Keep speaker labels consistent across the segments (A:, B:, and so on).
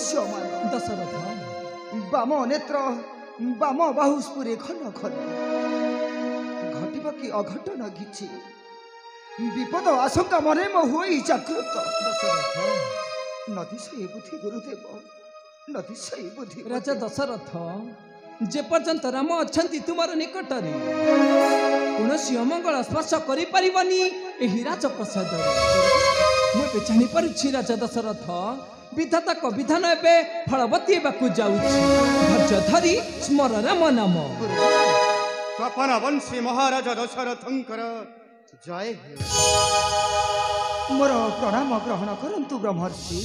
A: दृश्यमान
B: दशरथ
A: बाम नेत्र बाम बाहुस्पुरे घन घन घटब कि अघटन किछि विपद आशंका मने म होई जागृत
B: दशरथ
A: नदी सही बुद्धि गुरुदेव नदी सही बुद्धि
B: राजा दशरथ जे पर्यंत राम अछंती तुमार निकटरे कौनसी अमंगल स्पर्श करि परिबनी एही राजप्रसाद मु जानि पारुछि राजा दशरथ विधाता को विधान एबे फलवती हेबाकु जाउछि धैर्य धरि स्मर राम नाम
C: तपन वंशी महाराजा दशरथंकर जय हे
A: मोर प्रणाम ग्रहण करंतु ब्रह्मर्षि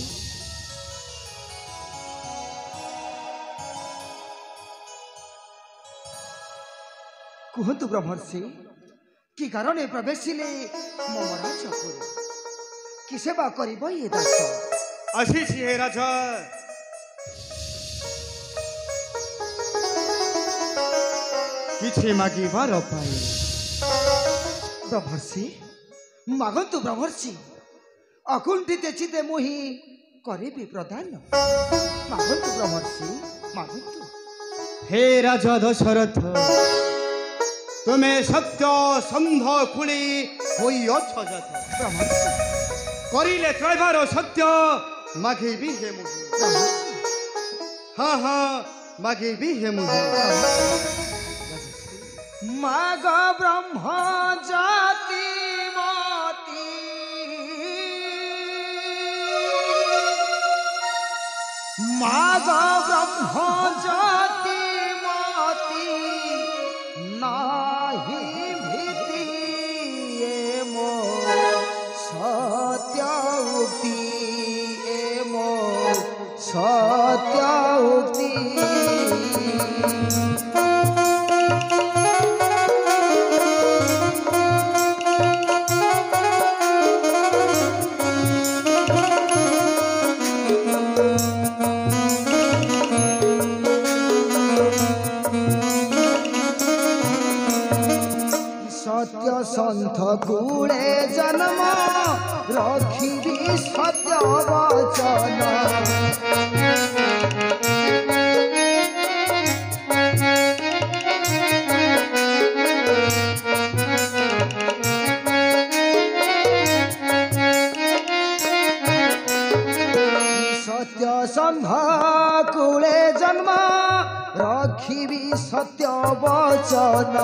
A: कहतु ब्रह्मर्षि कि कारण प्रवेशिले मम राजपुर कि सेवा करिब ये दास
C: आशीष हे राजा किछि मागिबार पाई
A: ब्रह्मर्षि मागंतु ब्रह्मर्षि अकुंठित चिते मोहि करिबि प्रदान मागंतु ब्रह्मर्षि मागंतु
C: हे राजा दशरथ तुम्हें सत्य संध कुली होई अछजत
A: ब्रह्मर्षि
C: करिले त्रैबार सत्य मागिबि हे मुहि हाँ हाँ मागिबि हे मुहि
A: माग ब्रह्म जाति मति माग ब्रह्म जाति मति नाही भीति एमो सत्य उक्ति एमो सत्य उक्ति सन्थ कूले जन्म रखी सत्य वचन सत्य संध कूले जन्म रखी सत्य वचन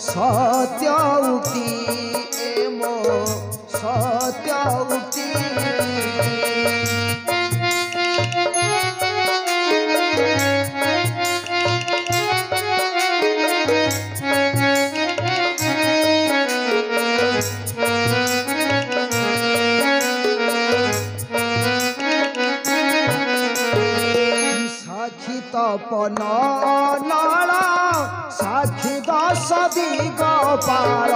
A: सत्य उक्ति एमो सत्य उक्ति साखी तपन नाला साखी दस दिग पाल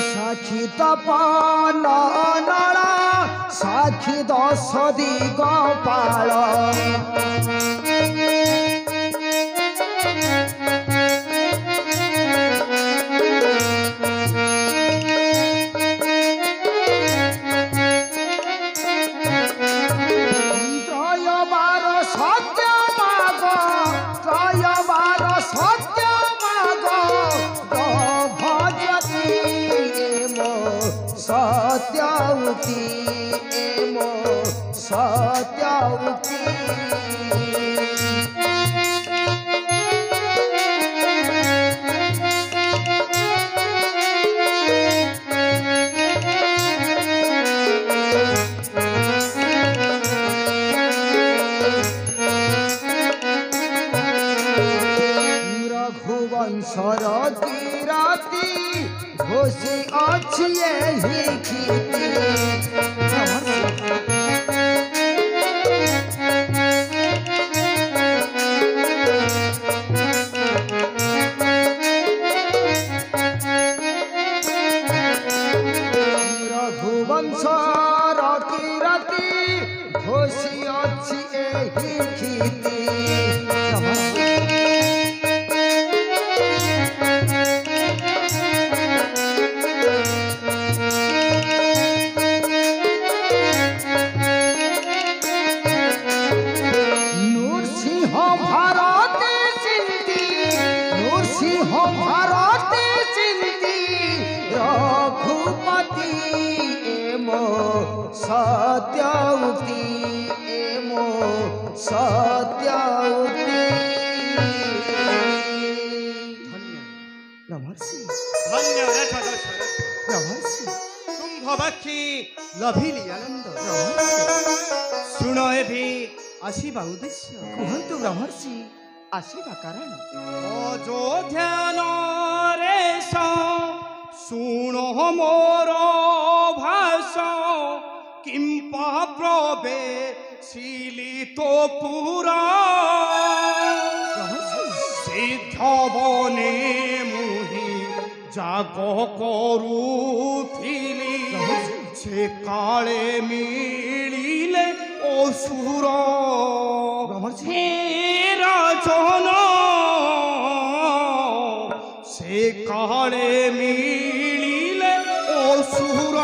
A: साखी तपन नाला साखी दस दिग पाल सत्य उक्ति एमो सत्य उक्ति रघुवंशर की राती घोषी अच्छी ही रघुवंश की राती घोषी अच्छी ही खेती सत्यावती एमो सत्यावती ब्रह्मर्षि
C: धन्य राजा दशरथ
A: ब्रह्मर्षि
C: कुंभबाक्षी लभिली आनंद शुण भी आशिबा उद्देश्य
A: कुहंतु ब्रह्मर्षि आशिबा कारण
C: अयोध्यान रेश शुण मोर भाष किंपा प्रवे शीलितो पुरा सिद्ध बने मुहि जाग करुथिली से काले मिलिले असुर हे राजन से काले मिलिले असुर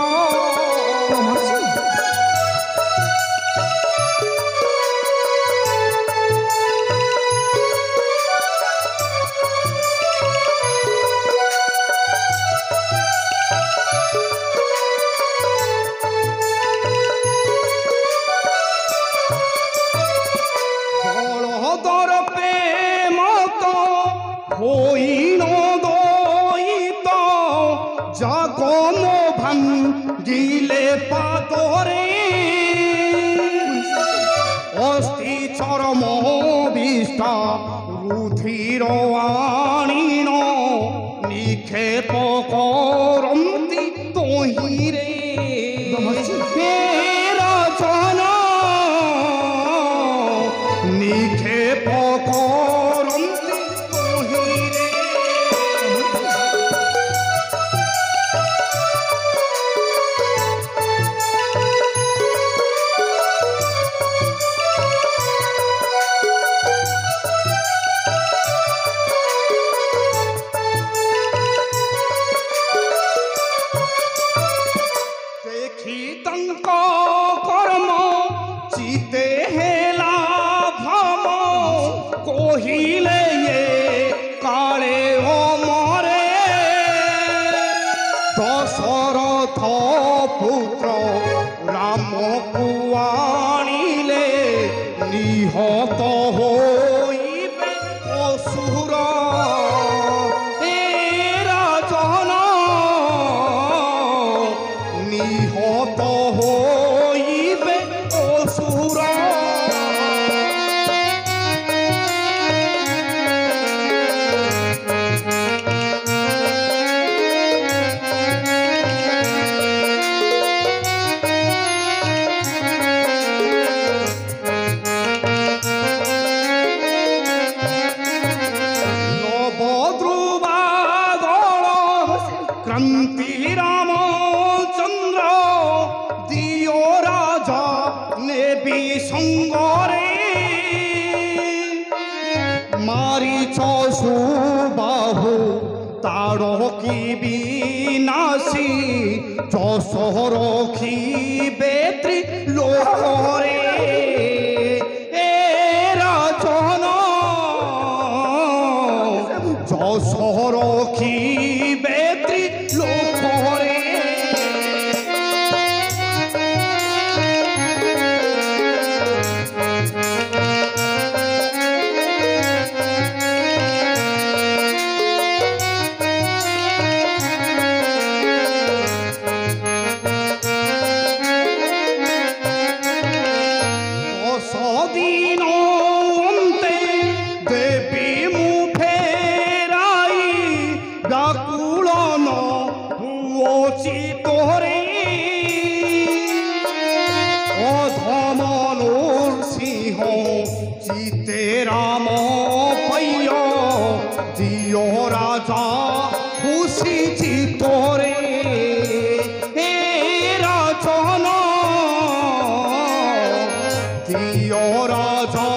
C: गिले पातरे अस्ति चरम विष्टा रुधिर आनीन निक्षेप करन्ति तोहिरे राजन निक्षेप करन्ति तोहिरे कर्म चिते हेला भम कोहिले ये काले अमरे दशरथ पुत्र राम कुआणिले निहत होइबे असुर राजन निहत होइबे असुर नवद्रुवा दल क्रांति रामचंद्र दियो राजा नेबी संगरे मारीच सुबाहु ताड़की विनाशी जस रखिबे त्रिलोकरे राजन जस रखिबे त्रिलोकरे व्याकुलन हुओसी तोरे अधमनुर सिंह चिते राम पैय दियो राजा खुशी चितोरे हे राजन दियो राजा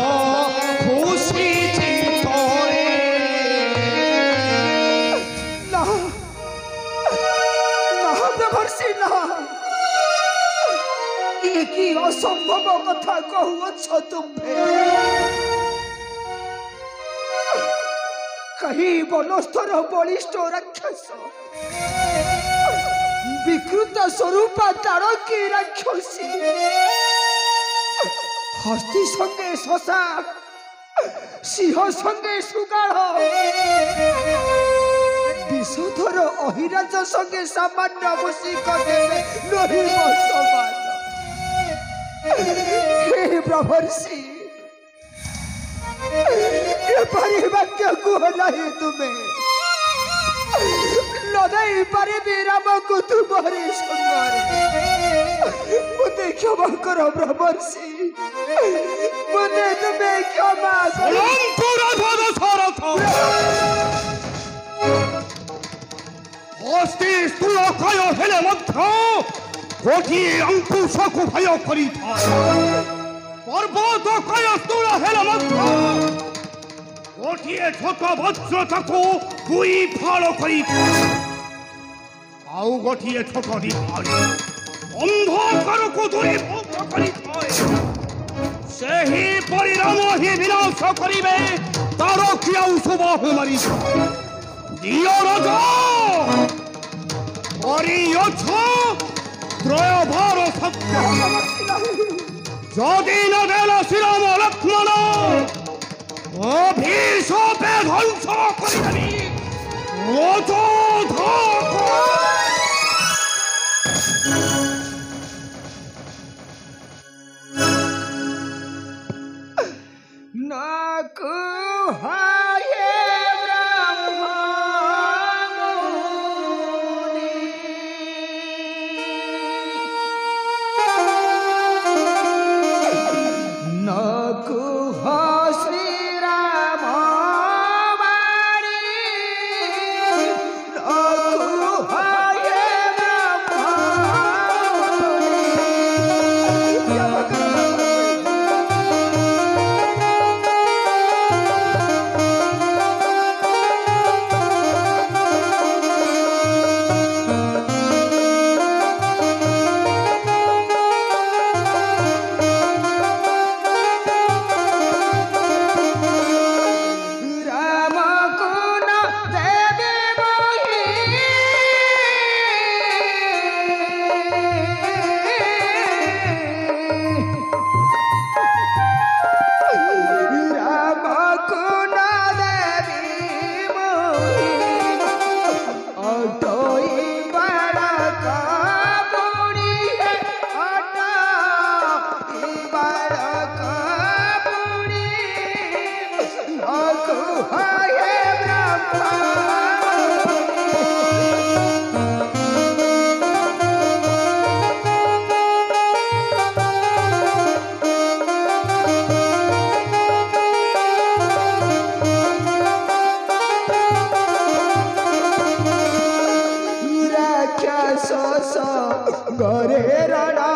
C: खुशी चितोरे
A: ना ना देवर्षि ना एक ही असंभव कथा कहूछ तुम्हें कहीं बनस्थर बलिष्ठ राक्षस विकृत स्वरूप तारकी राक्षसी हस्ती संगे शशा सिंह संगे सुगाढ़ विषधर अहिराज संगे सामान्य मुसिक देवे नहिब समान हे ब्रह्मर्षि एपरी वाक्य कुह नहीं तुम्हें लदाई पारे राम को तुम्हारे संगे मुझे क्षमा करो ब्रह्मर्षि मुझे तुम्हें क्षमा करो
C: हस्ती स्थूल काय हेले मध्य गोटिए अंकुश को भय करी था पर्वत काय स्थूल हेले मध्य गोटिए छोट वज्र ताको दुई फाड़ करी था आउ गोटिए छोट दीपाली अंधकार को दुई भोग करी था सेही परिणाम ही विनाश करिवे तारो किया सुबाह मरी दियो राजा परियछ त्रय भार सत्य जदि न देला श्रीराम लक्ष्मण अभिशापे ध्वंस करिदेबि
A: नाकु हाये गरे रणा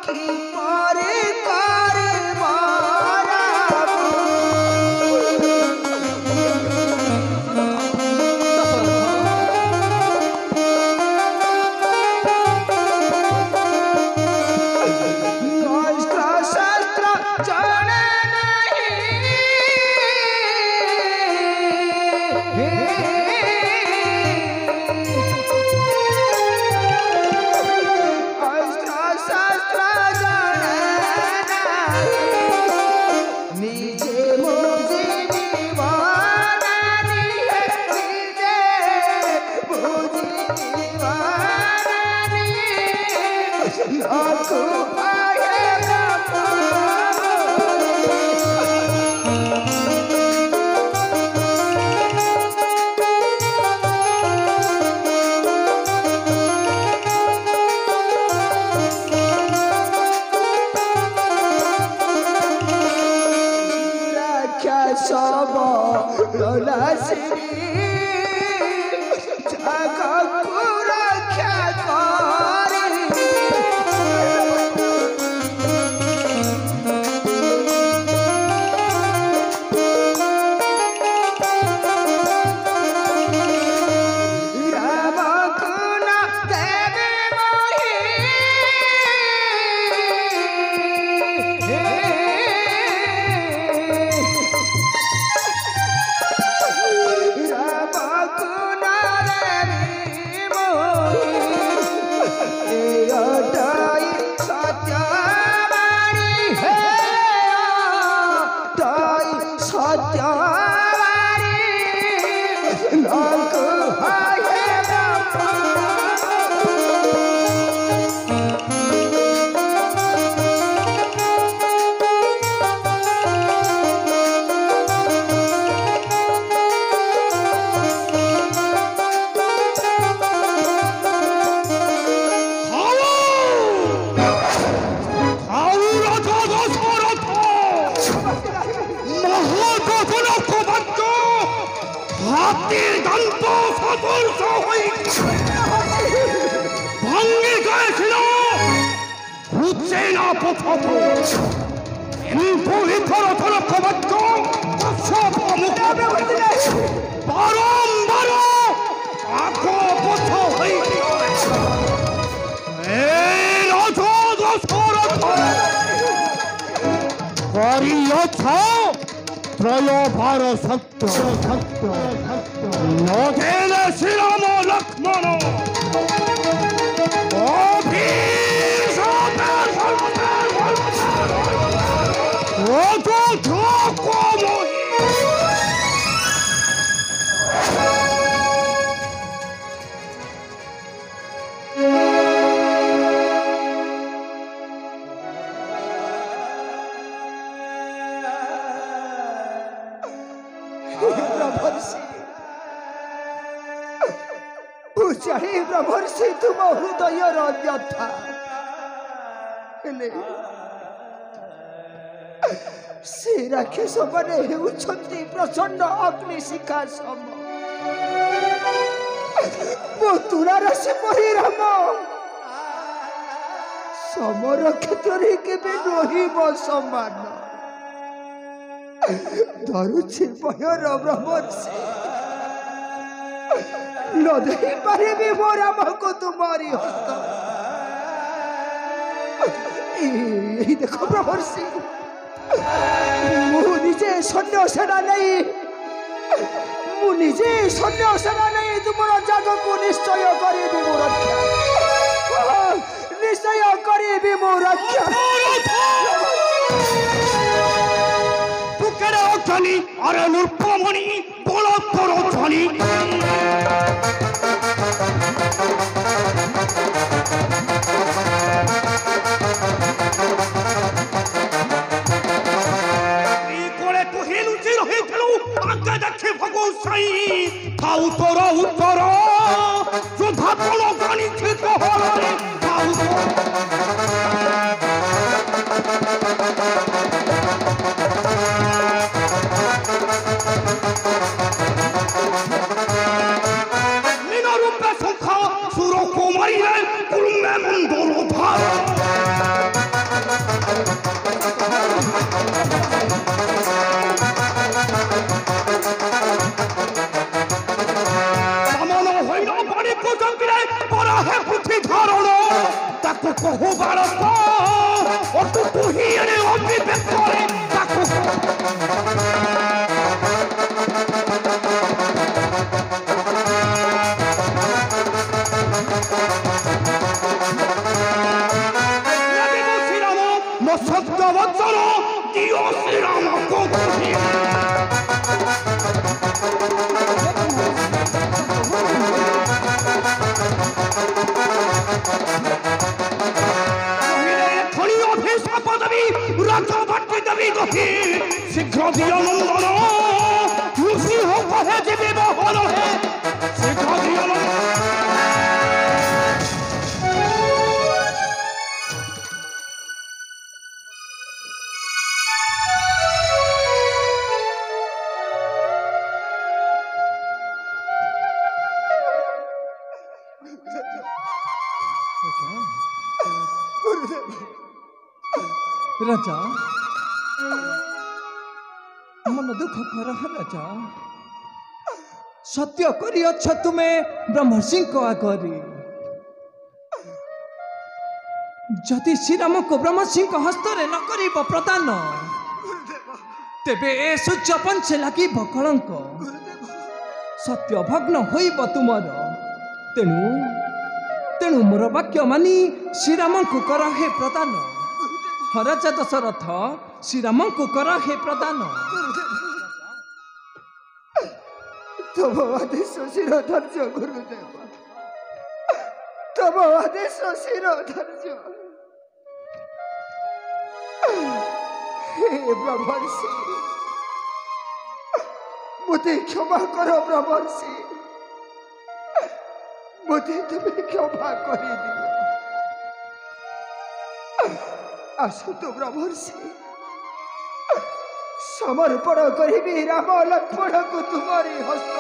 A: की पारे करे मारा शास्त्र जाने नहीं
C: সদর্শ হই ভাঙ্গি গেছিল ঘুরছে না পথত কিন্তু ইথর থর কবচ্চ সব মুখ বারম্বার আগো পথ হই এই রথ দশরথ করিয়ছ ত্রয় ভার সত্য সত্য সত্য নগেন শ্রীরাম লক্ষ্মণ
A: बुझाई ब्रह्मर्षि तुम हृदय व्यथा से राक्षस मैंने होउछंती प्रचंड अग्निशिखा सम मो तुला राशि परी राम समर क्षेत्र के रहिब समान धरुछि भयर ब्रह्मर्षि न दे पारे भी मो राम को तुम्हारी हस्त देखो ब्रह्मर्षि मुझे सैन्य सेना नहीं मुझे सैन्य सेना नहीं तुम जग को निश्चय करी मो रक्षा निश्चय करी मो रक्षा
C: पुकेरे अछनी अरे नृपमणि बलत्तर अछनी उत्तर उत्तर जोधा कोन गणित हरे मीन रूपे सुखा सुर कुमारी कुरुमे मंडल धार कहू भारत और तू ही अभिव्यक्त करे श्रीराम मो सत्य वचन दियो श्रीराम को शीघ्र दिय नंदन लुसी हो कहे जीवी बहन है शीघ्र दिय
B: राजा मन दुख कर राजा सत्य करी अच्छा तुम्हें ब्रह्मर्षि को आगरी जदि श्रीराम को ब्रह्मर्षि हस्तरे न कर प्रदान तेबे ए सूर्य पंचे लगे कलंक सत्य भग्न होइब तुमर तेणु तेणु मोर वाक्य मानी श्रीराम को कर हे प्रदान राजा दशरथ श्रीराम को कर हे प्रदान
A: तब आदेश शिर धर्य गुरुदेव तब आदेश शिर धर्य हे ब्रह्मर्षि मुझे क्षमा करो ब्रह्मर्षि मुझे तुम्हें क्षमा कर दियो आसु तो ब्रह्मर्षि समर्पण करी राम लक्ष्मण को तुम्हारी हस्त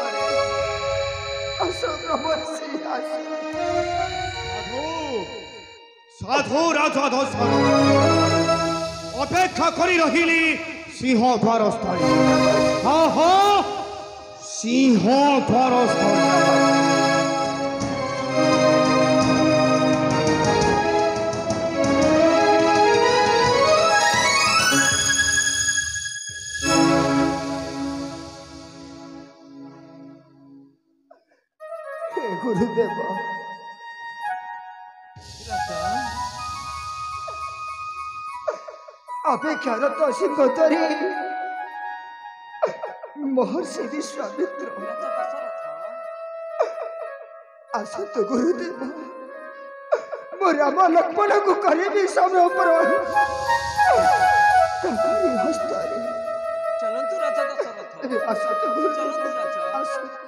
A: आसो ब्रह्मर्षि आसो।
C: साधु राजा दशरथ अपेक्षा करी रहिली सिंह द्वार स्थली। हाँ हाँ सिंह द्वार स्थली।
A: हे गुरुदेव अपेक्षारत सिंह तरी महर्षि विश्वामित्र आसत गुरुदेव मो राम लक्ष्मण को करीबी समय पर हस्त
B: चलंतु राजा दशरथ
A: आसत गुरु
B: चलंतु राजा
A: आसत